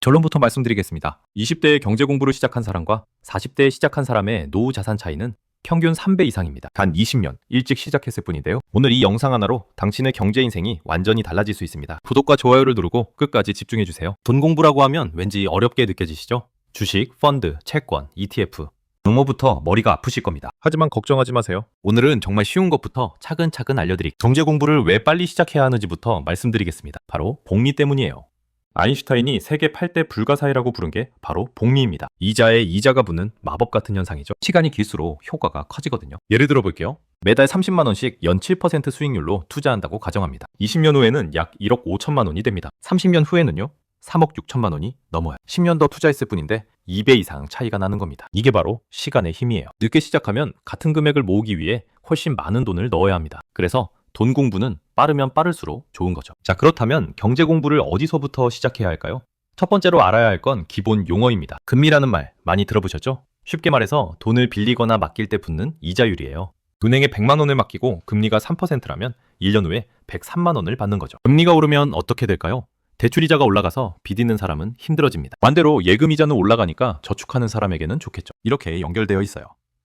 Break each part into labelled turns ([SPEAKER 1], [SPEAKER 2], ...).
[SPEAKER 1] 결론부터 말씀드리겠습니다. 20대에 경제 공부를 시작한 사람과 40대에 시작한 사람의 노후 자산 차이는 평균 3배 이상입니다. 단 20년 일찍 시작했을 뿐인데요. 오늘 이 영상 하나로 당신의 경제 인생이 완전히 달라질 수 있습니다. 구독과 좋아요를 누르고 끝까지 집중해주세요. 돈 공부라고 하면 왠지 어렵게 느껴지시죠? 주식, 펀드, 채권, ETF 용어부터 머리가 아프실 겁니다. 하지만 걱정하지 마세요. 오늘은 정말 쉬운 것부터 차근차근 알려드릴게요. 경제 공부를 왜 빨리 시작해야 하는지부터 말씀드리겠습니다. 바로 복리 때문이에요. 아인슈타인이 세계 8대 불가사의라고 부른 게 바로 복리입니다. 이자에 이자가 붙는 마법 같은 현상이죠. 시간이 길수록 효과가 커지거든요. 예를 들어 볼게요. 매달 30만 원씩 연 7% 수익률로 투자한다고 가정합니다. 20년 후에는 약 1억 5천만 원이 됩니다. 30년 후에는요. 3억 6천만 원이 넘어요. 10년 더 투자했을 뿐인데 2배 이상 차이가 나는 겁니다. 이게 바로 시간의 힘이에요. 늦게 시작하면 같은 금액을 모으기 위해 훨씬 많은 돈을 넣어야 합니다. 그래서 돈 공부는 빠르면 빠를수록 좋은 거죠. 자, 그렇다면 경제 공부를 어디서부터 시작해야 할까요? 첫 번째로 알아야 할 건 기본 용어입니다. 금리라는 말 많이 들어보셨죠? 쉽게 말해서 돈을 빌리거나 맡길 때 붙는 이자율이에요. 은행에 100만 원을 맡기고 금리가 3%라면 1년 후에 103만 원을 받는 거죠. 금리가 오르면 어떻게 될까요? 대출이자가 올라가서 빚 있는 사람은 힘들어집니다. 반대로 예금이자는 올라가니까 저축하는 사람에게는 좋겠죠. 이렇게 연결되어 있어요.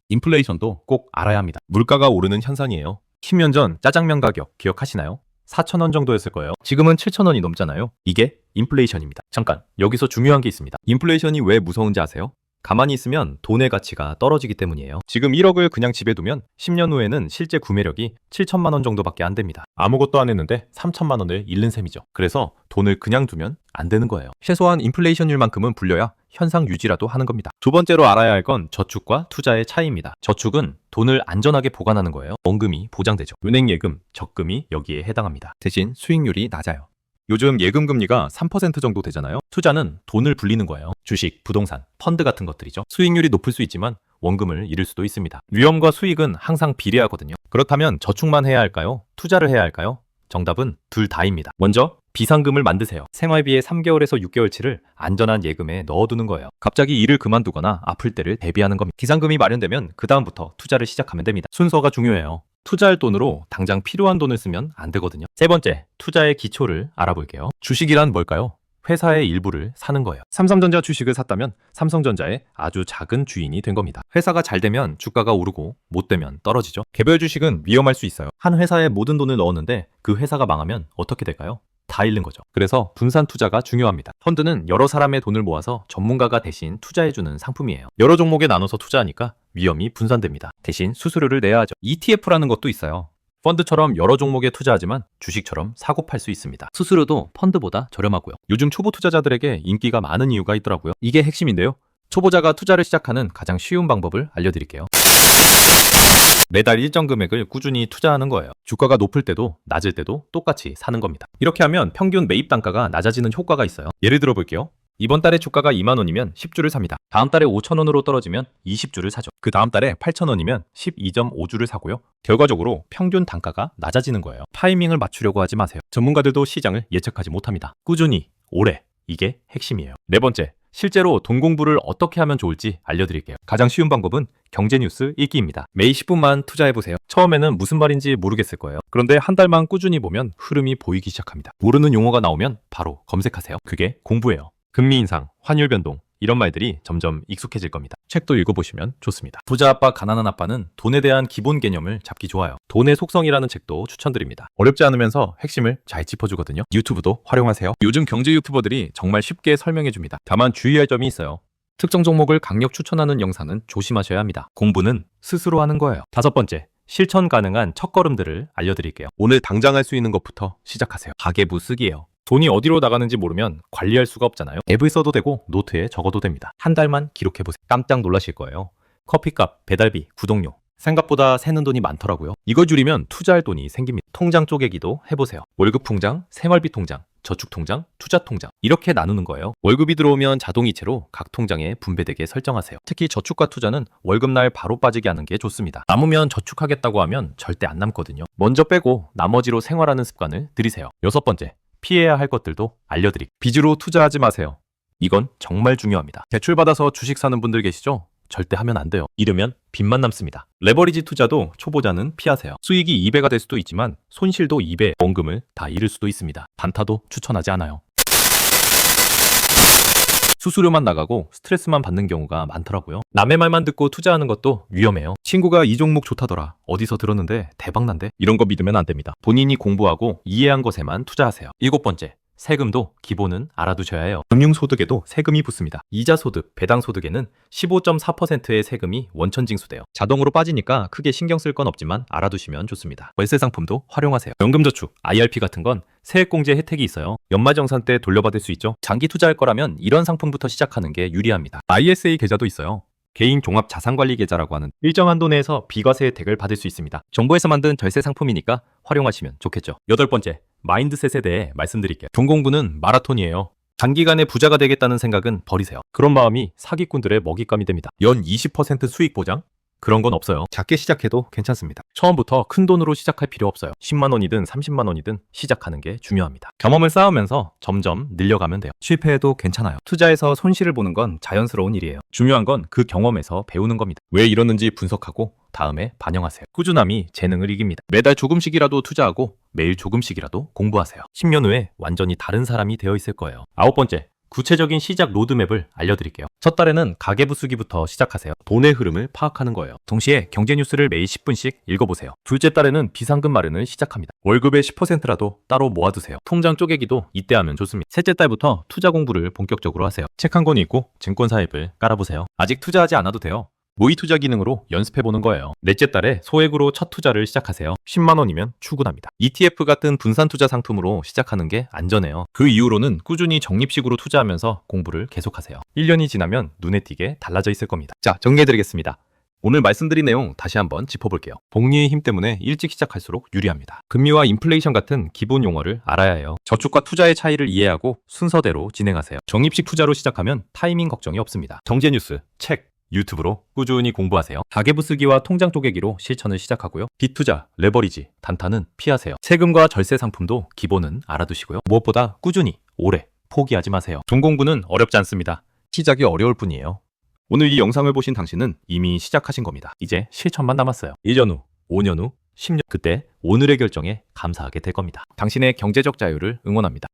[SPEAKER 1] 인플레이션도 꼭 알아야 합니다. 물가가 오르는 현상이에요. 10년 전 짜장면 가격 기억하시나요? 4,000원 정도였을 거예요. 지금은 7,000원이 넘잖아요. 이게 인플레이션입니다. 잠깐, 여기서 중요한 게 있습니다. 인플레이션이 왜 무서운지 아세요? 가만히 있으면 돈의 가치가 떨어지기 때문이에요. 지금 1억을 그냥 집에 두면 10년 후에는 실제 구매력이 7천만 원 정도밖에 안 됩니다. 아무것도 안 했는데 3천만 원을 잃는 셈이죠. 그래서 돈을 그냥 두면 안 되는 거예요. 최소한 인플레이션율만큼은 불려야 현상 유지라도 하는 겁니다. 두 번째로 알아야 할 건 저축과 투자의 차이입니다. 저축은 돈을 안전하게 보관하는 거예요. 원금이 보장되죠. 은행 예금, 적금이 여기에 해당합니다. 대신 수익률이 낮아요. 요즘 예금 금리가 3% 정도 되잖아요. 투자는 돈을 불리는 거예요. 주식, 부동산, 펀드 같은 것들이죠. 수익률이 높을 수 있지만 원금을 잃을 수도 있습니다. 위험과 수익은 항상 비례하거든요. 그렇다면 저축만 해야 할까요? 투자를 해야 할까요? 정답은 둘 다입니다. 먼저 비상금을 만드세요. 생활비의 3개월에서 6개월치를 안전한 예금에 넣어두는 거예요. 갑자기 일을 그만두거나 아플 때를 대비하는 겁니다. 비상금이 마련되면 그 다음부터 투자를 시작하면 됩니다. 순서가 중요해요. 투자할 돈으로 당장 필요한 돈을 쓰면 안 되거든요. 세 번째, 투자의 기초를 알아볼게요. 주식이란 뭘까요? 회사의 일부를 사는 거예요. 삼성전자 주식을 샀다면 삼성전자의 아주 작은 주인이 된 겁니다. 회사가 잘 되면 주가가 오르고 못 되면 떨어지죠. 개별 주식은 위험할 수 있어요. 한 회사에 모든 돈을 넣었는데 그 회사가 망하면 어떻게 될까요? 다 잃는 거죠. 그래서 분산 투자가 중요합니다. 펀드는 여러 사람의 돈을 모아서 전문가가 대신 투자해주는 상품이에요. 여러 종목에 나눠서 투자하니까 위험이 분산됩니다. 대신 수수료를 내야 하죠. ETF라는 것도 있어요. 펀드처럼 여러 종목에 투자하지만 주식처럼 사고 팔 수 있습니다. 수수료도 펀드보다 저렴하고요. 요즘 초보 투자자들에게 인기가 많은 이유가 있더라고요. 이게 핵심인데요. 초보자가 투자를 시작하는 가장 쉬운 방법을 알려드릴게요. 매달 일정 금액을 꾸준히 투자하는 거예요. 주가가 높을 때도 낮을 때도 똑같이 사는 겁니다. 이렇게 하면 평균 매입 단가가 낮아지는 효과가 있어요. 예를 들어 볼게요. 이번 달에 주가가 2만 원이면 10주를 삽니다. 다음 달에 5천 원으로 떨어지면 20주를 사죠. 그 다음 달에 8천 원이면 12.5주를 사고요. 결과적으로 평균 단가가 낮아지는 거예요. 타이밍을 맞추려고 하지 마세요. 전문가들도 시장을 예측하지 못합니다. 꾸준히, 오래, 이게 핵심이에요. 네 번째, 실제로 돈 공부를 어떻게 하면 좋을지 알려드릴게요. 가장 쉬운 방법은 경제뉴스 읽기입니다. 매일 10분만 투자해보세요. 처음에는 무슨 말인지 모르겠을 거예요. 그런데 한 달만 꾸준히 보면 흐름이 보이기 시작합니다. 모르는 용어가 나오면 바로 검색하세요. 그게 공부예요. 금리 인상, 환율 변동, 이런 말들이 점점 익숙해질 겁니다. 책도 읽어보시면 좋습니다. 부자 아빠, 가난한 아빠는 돈에 대한 기본 개념을 잡기 좋아요. 돈의 속성이라는 책도 추천드립니다. 어렵지 않으면서 핵심을 잘 짚어주거든요. 유튜브도 활용하세요. 요즘 경제 유튜버들이 정말 쉽게 설명해줍니다. 다만 주의할 점이 있어요. 특정 종목을 강력 추천하는 영상은 조심하셔야 합니다. 공부는 스스로 하는 거예요. 다섯 번째, 실천 가능한 첫걸음들을 알려드릴게요. 오늘 당장 할 수 있는 것부터 시작하세요. 가계부 쓰기예요. 돈이 어디로 나가는지 모르면 관리할 수가 없잖아요. 앱을 써도 되고 노트에 적어도 됩니다. 한 달만 기록해보세요. 깜짝 놀라실 거예요. 커피값, 배달비, 구독료. 생각보다 새는 돈이 많더라고요. 이걸 줄이면 투자할 돈이 생깁니다. 통장 쪼개기도 해보세요. 월급 통장, 생활비 통장, 저축 통장, 투자 통장. 이렇게 나누는 거예요. 월급이 들어오면 자동이체로 각 통장에 분배되게 설정하세요. 특히 저축과 투자는 월급날 바로 빠지게 하는 게 좋습니다. 남으면 저축하겠다고 하면 절대 안 남거든요. 먼저 빼고 나머지로 생활하는 습관을 들이세요. 여섯 번째, 피해야 할 것들도 알려드릴게요. 빚으로 투자하지 마세요. 이건 정말 중요합니다. 대출받아서 주식 사는 분들 계시죠? 절대 하면 안 돼요. 이러면 빚만 남습니다. 레버리지 투자도 초보자는 피하세요. 수익이 2배가 될 수도 있지만 손실도 2배, 원금을 다 잃을 수도 있습니다. 단타도 추천하지 않아요. 수수료만 나가고 스트레스만 받는 경우가 많더라고요. 남의 말만 듣고 투자하는 것도 위험해요. 친구가 이 종목 좋다더라. 어디서 들었는데 대박난대? 이런 거 믿으면 안 됩니다. 본인이 공부하고 이해한 것에만 투자하세요. 7번째. 세금도 기본은 알아두셔야 해요. 금융소득에도 세금이 붙습니다. 이자소득, 배당소득에는 15.4%의 세금이 원천징수돼요. 자동으로 빠지니까 크게 신경 쓸 건 없지만 알아두시면 좋습니다. 월세 상품도 활용하세요. 연금저축, IRP 같은 건 세액공제 혜택이 있어요. 연말정산 때 돌려받을 수 있죠. 장기 투자할 거라면 이런 상품부터 시작하는 게 유리합니다. ISA 계좌도 있어요. 개인 종합 자산관리 계좌라고 하는 일정 한도 내에서 비과세 혜택을 받을 수 있습니다. 정부에서 만든 절세 상품이니까 활용하시면 좋겠죠. 8번째, 마인드셋에 대해 말씀드릴게요. 돈 공부는 마라톤이에요. 단기간에 부자가 되겠다는 생각은 버리세요. 그런 마음이 사기꾼들의 먹잇감이 됩니다. 연 20% 수익 보장? 그런 건 없어요. 작게 시작해도 괜찮습니다. 처음부터 큰 돈으로 시작할 필요 없어요. 10만 원이든 30만 원이든 시작하는 게 중요합니다. 경험을 쌓으면서 점점 늘려가면 돼요. 실패해도 괜찮아요. 투자에서 손실을 보는 건 자연스러운 일이에요. 중요한 건 그 경험에서 배우는 겁니다. 왜 이러는지 분석하고 다음에 반영하세요. 꾸준함이 재능을 이깁니다. 매달 조금씩이라도 투자하고 매일 조금씩이라도 공부하세요. 10년 후에 완전히 다른 사람이 되어 있을 거예요. 9번째. 구체적인 시작 로드맵을 알려드릴게요. 첫 달에는 가계부 쓰기부터 시작하세요. 돈의 흐름을 파악하는 거예요. 동시에 경제 뉴스를 매일 10분씩 읽어보세요. 둘째 달에는 비상금 마련을 시작합니다. 월급의 10%라도 따로 모아두세요. 통장 쪼개기도 이때 하면 좋습니다. 셋째 달부터 투자 공부를 본격적으로 하세요. 책 한 권 읽고 증권사 앱을 깔아보세요. 아직 투자하지 않아도 돼요. 모의 투자 기능으로 연습해보는 거예요. 넷째 달에 소액으로 첫 투자를 시작하세요. 10만 원이면 출근합니다. ETF 같은 분산 투자 상품으로 시작하는 게 안전해요. 그 이후로는 꾸준히 적립식으로 투자하면서 공부를 계속하세요. 1년이 지나면 눈에 띄게 달라져 있을 겁니다. 자, 정리해드리겠습니다. 오늘 말씀드린 내용 다시 한번 짚어볼게요. 복리의 힘 때문에 일찍 시작할수록 유리합니다. 금리와 인플레이션 같은 기본 용어를 알아야 해요. 저축과 투자의 차이를 이해하고 순서대로 진행하세요. 적립식 투자로 시작하면 타이밍 걱정이 없습니다. 경제 뉴스, 책, 유튜브로 꾸준히 공부하세요. 가계부 쓰기와 통장 쪼개기로 실천을 시작하고요. 빚투자, 레버리지, 단타는 피하세요. 세금과 절세 상품도 기본은 알아두시고요. 무엇보다 꾸준히, 오래, 포기하지 마세요. 돈 공부는 어렵지 않습니다. 시작이 어려울 뿐이에요. 오늘 이 영상을 보신 당신은 이미 시작하신 겁니다. 이제 실천만 남았어요. 1년 후, 5년 후, 10년, 그때 오늘의 결정에 감사하게 될 겁니다. 당신의 경제적 자유를 응원합니다.